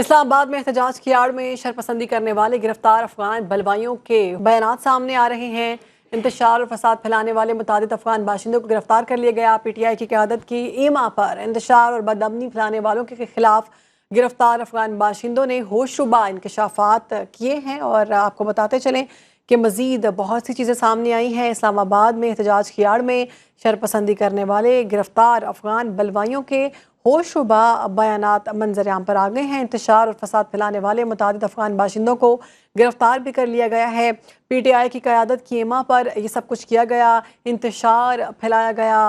इस्लामाबाद में एहतजाज की आड़ में शरपसंदी करने वाले गिरफ्तार अफगान बलवाइयों के बयानात सामने आ रहे हैं। इंतशार और फसाद फैलाने वाले मुतादिद अफगान बाशिंदों को गिरफ्तार कर लिया गया। पीटीआई की क़यादत की ईमा पर इंतशार और बदअमनी फैलाने वालों के खिलाफ गिरफ्तार अफगान बाशिंदों ने होशरुबा इंकशाफात किए हैं। और आपको बताते चलें कि मज़ीद बहुत सी चीज़ें सामने आई हैं। इस्लामाबाद में एहतजाज की आड़ में शरपसंदी करने वाले गिरफ्तार अफगान बलवाइयों के होशरुबा बयानात मंजर-ए-आम पर आ गए हैं। इंतशार और फसाद फैलाने वाले मुतादिद अफगान बाशिंदों को गिरफ्तार भी कर लिया गया है। पीटीआई की क़यादत की ईमा पर ये सब कुछ किया गया, इंतशार फैलाया गया,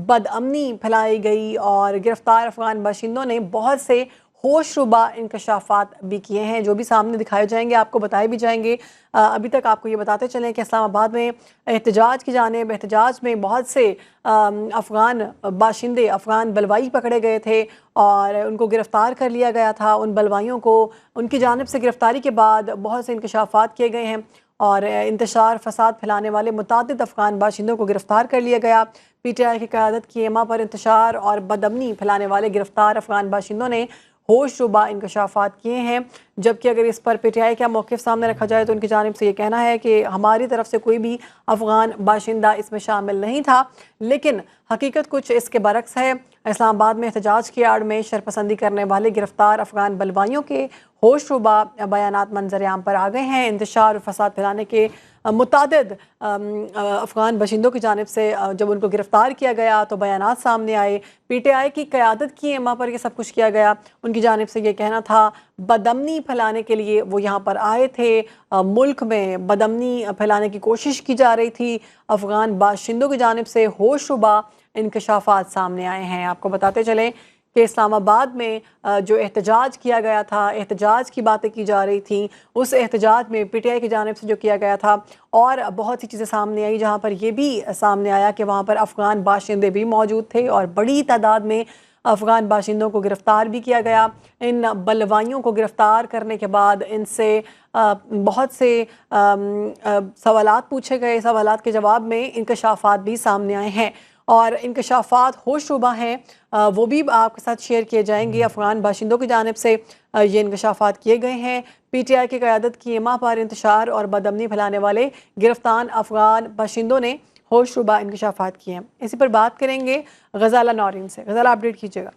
बदअमनी फैलाई गई और गिरफ्तार अफगान बाशिंदों ने बहुत से होशरुबा इंकशाफात भी किए हैं, जो भी सामने दिखाए जाएंगे, आपको बताए भी जाएंगे। अभी तक आपको ये बताते चलें कि इस्लामाबाद में एहतजाज की जानिब एहतजाज में बहुत से अफ़गान बाशिंदे, अफ़गान बलवाई पकड़े गए थे और उनको गिरफ़्तार कर लिया गया था। उन बलवाइयों को उनकी जानिब से गिरफ़्तारी के बाद बहुत से इंकशाफात किए गए हैं और इंतशार फसाद फैलाने वाले मुतादिद अफ़गान बाशिंदों को गिरफ़्तार कर लिया गया। पीटीआई की क़यादत की ईमा पर इंतशार और बदअमनी फैलाने वाले गिरफ़्तार अफ़गान बाशिंदों ने होशरुबा इंकशाफात किए हैं। जबकि अगर इस पर पीटीआई का मौक़िफ़ सामने रखा जाए तो उनकी जानिब से ये कहना है कि हमारी तरफ से कोई भी अफ़गान बाशिंदा इसमें शामिल नहीं था, लेकिन हकीकत कुछ इसके बरक्स है। इस्लामाबाद में एहतजाज की आड़ में शरपसंदी करने वाले गिरफ्तार अफ़गान बलवाइयों के होशरुबा बयानात मंजर-ए-आम पर आ गए हैं। इंतशार और फसाद फैलाने के मुतादिद अफ़गान बाशिंदों की जानिब से जब उनको गिरफ़्तार किया गया तो बयानात सामने आए। पीटीआई की क़यादत की ईमा पर यह सब कुछ किया गया। उनकी जानिब से ये कहना था बदअमनी फैलाने के लिए वो यहाँ पर आए थे। मुल्क में बदअमनी फैलाने की कोशिश की जा रही थी। अफ़गान बाशिंदों की जानिब से होशरुबा इंकशाफात सामने आए हैं। आपको बताते चलें कि इस्लामाबाद में जो एहतजाज किया गया था, एहतजाज की बातें की जा रही थी, उस एहतजाज में पीटीआई की जानिब से जो किया गया था और बहुत सी चीज़ें सामने आई, जहाँ पर यह भी सामने आया कि वहाँ पर अफ़गान बाशिंदे भी मौजूद थे और बड़ी तादाद में अफ़गान बाशिंदों को गिरफ़्तार भी किया गया। इन बलवाइयों को गिरफ़्तार करने के बाद इनसे बहुत से सवालात पूछे गए। सवालात के जवाब में इंकशाफात भी सामने आए हैं और इंकशाफात होशरुबा हैं, वो भी आपके साथ शेयर किए जाएंगे। अफ़गान बाशिंदों की जानिब से ये इंकशाफात किए गए हैं। पीटीआई की क़यादत की ईमा पर इंतशार और बदअमनी फैलाने वाले गिरफ्तार अफ़गान बाशिंदों ने होशरुबा इंकशाफात किए हैं। इसी पर बात करेंगे गज़ाला नौरीन से। गज़ाला, अपडेट कीजिएगा।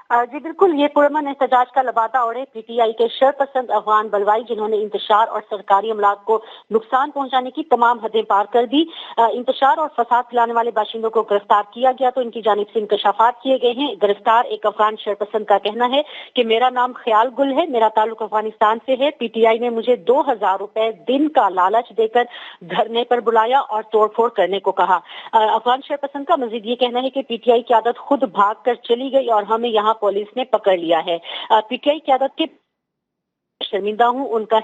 जी बिल्कुल, ये पुरअमन एहतजाज का लबादा ओढ़े पीटीआई के शरपसंद अफगान बलवाई, जिन्होंने इंतशार और सरकारी अमलाक को नुकसान पहुंचाने की तमाम हदें पार कर दी। इंतशार और फसाद फैलाने वाले बाशिंदों को गिरफ्तार किया गया तो इनकी जानिब से इंकशाफात किए गए हैं। गिरफ्तार एक अफगान शरपसंद का कहना है कि मेरा नाम ख्याल गुल है, मेरा ताल्लुक अफगानिस्तान से है। पीटीआई ने मुझे 2000 रुपए दिन का लालच देकर धरने पर बुलाया और तोड़फोड़ करने को कहा। अफगान शरपसंद का मजीद ये कहना है कि पीटीआई की आदत खुद भाग कर चली गई और हमें यहाँ पुलिस ने पकड़ लिया है। पीटीआई की आदत के शर्मिंदा हूँ, उनका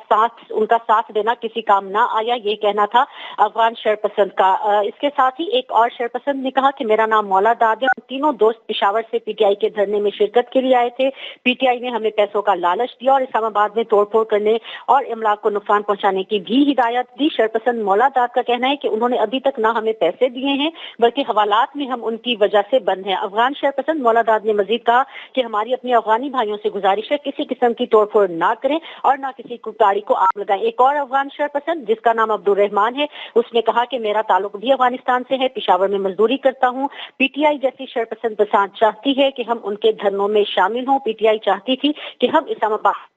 साथ देना किसी काम ना आया, ये कहना था अफगान शरपसंद का। इसके साथ ही एक और शरपसंद ने कहा कि मेरा नाम मौला दाद है। तीनों दोस्त पेशावर से पीटीआई के धरने में शिरकत के लिए आए थे। पीटीआई ने हमें पैसों का लालच दिया और इस्लामाबाद में तोड़फोड़ करने और इमलाक को नुकसान पहुंचाने की भी हिदायत दी। शरपसंद मौला दाद का कहना है कि उन्होंने अभी तक ना हमें पैसे दिए हैं, बल्कि हवालात में हम उनकी वजह से बंद हैं। अफगान शरपसंद मौला दाद ने मजीद कहा कि हमारी अपने अफगानी भाइयों से गुजारिश है, किसी किस्म की तोड़फोड़ ना करें और ना किसी गाड़ी को आग लगाएं। एक और अफगान शरपसंद, जिसका नाम अब्दुल रहमान है, उसने कहा कि मेरा ताल्लुक भी अफगानिस्तान से है, पेशावर में मजदूरी करता हूं। पीटीआई जैसी शरपसंद पसंद चाहती है कि हम उनके धरनों में शामिल हों। पीटीआई चाहती थी कि हम इस्लामाबाद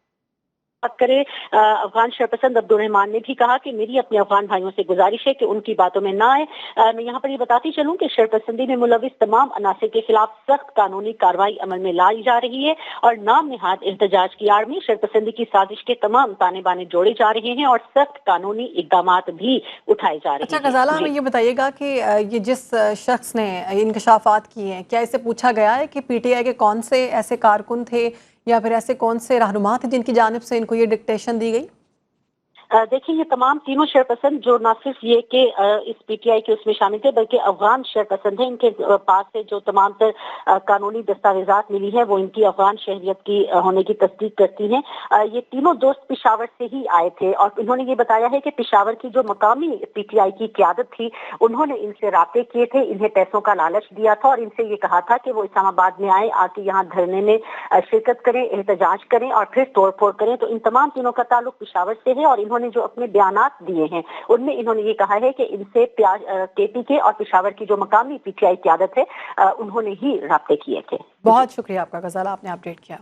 बात करें। अफगान शरपसंद अब्दुल रहमान ने भी कहा कि मेरी अपने अफगान भाइयों से गुजारिश है कि उनकी बातों में ना आए। मैं यहाँ पर ये बताती चलूं कि शरपसंदी में मुलविस तमाम अनासर के खिलाफ सख्त कानूनी कार्रवाई अमल में लाई जा रही है और नाम नेहाद एहतजाज की आड़ में शरपसंदी की साजिश के तमाम ताने बाने जोड़े जा रहे हैं और सख्त कानूनी इकदामात भी उठाए जा रहे हैं। अच्छा गज़ाला, हमें ये बताइएगा कि ये जिस शख्स ने इंकशाफात किए हैं, क्या इसे पूछा गया है कि पीटीआई के कौन से ऐसे कारकुन थे या फिर ऐसे कौन से रहनुमा थे जिनकी जानिब से इनको ये डिक्टेशन दी गई? देखिए, ये तमाम तीनों शरपसंद जो न सिर्फ ये कि इस पीटीआई के उसमें शामिल थे, बल्कि अफगान शरपसंद हैं। इनके पास से जो तमाम तर कानूनी दस्तावेजात मिली है वो इनकी अफगान शहरियत की होने की तस्दीक करती हैं। ये तीनों दोस्त पेशावर से ही आए थे और उन्होंने ये बताया है कि पेशावर की जो मकामी पीटीआई की क़यादत थी, उन्होंने इनसे राब्ते किए थे, इन्हें पैसों का लालच दिया था और इनसे ये कहा था कि वो इस्लामाबाद में आए, आके यहाँ धरने में शिरकत करें, एहतजाज करें और फिर तोड़ फोड़ करें। तो इन तमाम तीनों का ताल्लुक पेशावर से है और इन्होंने जो अपने बयानात दिए हैं उनमें इन्होंने ये कहा है कि इनसे केपीके और पेशावर की जो मकामी पीटीआई क़यादत है उन्होंने ही राब्ते किए थे। बहुत शुक्रिया आपका गजाला, आपने अपडेट किया।